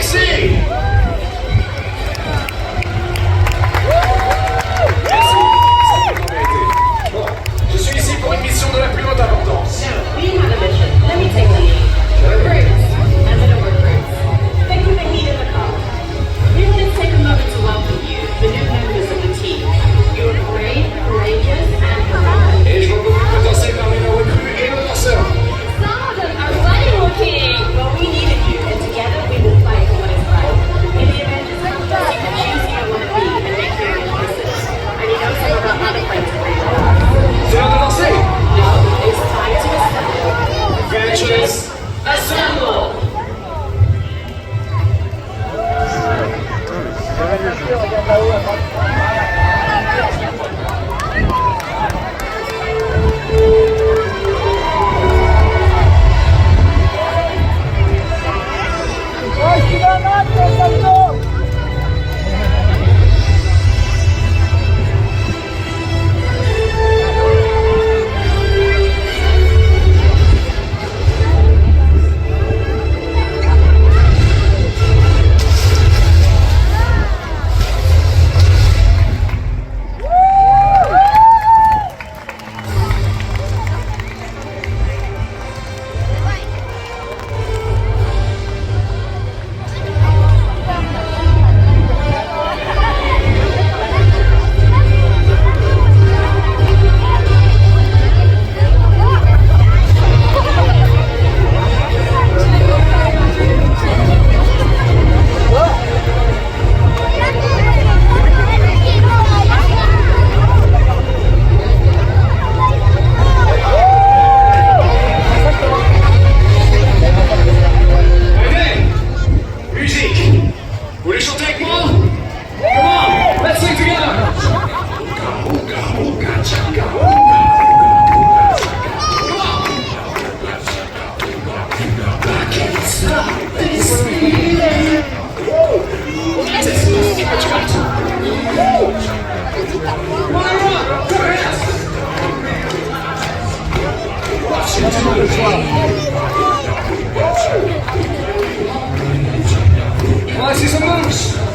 ici. Bon, je suis ici pour une mission de la plus haute importance. No, we have a mission. Let me take the lead. Recruits, as in a recruits. Thank you for heeding the call. We want to take a moment to welcome you, the new members of the team. You are brave, courageous, and heroic. Et je vois beaucoup de potentiel parmi nos recrues et nos lanceurs. Some of them are funny looking, but we needed you, and together we will fight for what is right. In the Avengers, you can choose who you want to be and make your own choices. And you know some of our other friends are real. C'est l'heure de lancer. No, it's time to assemble. Avengers, Assemble! vous voulez chanter avec moi? Come on, let's sing together. I can't stop this feeling. Wanna see some moves?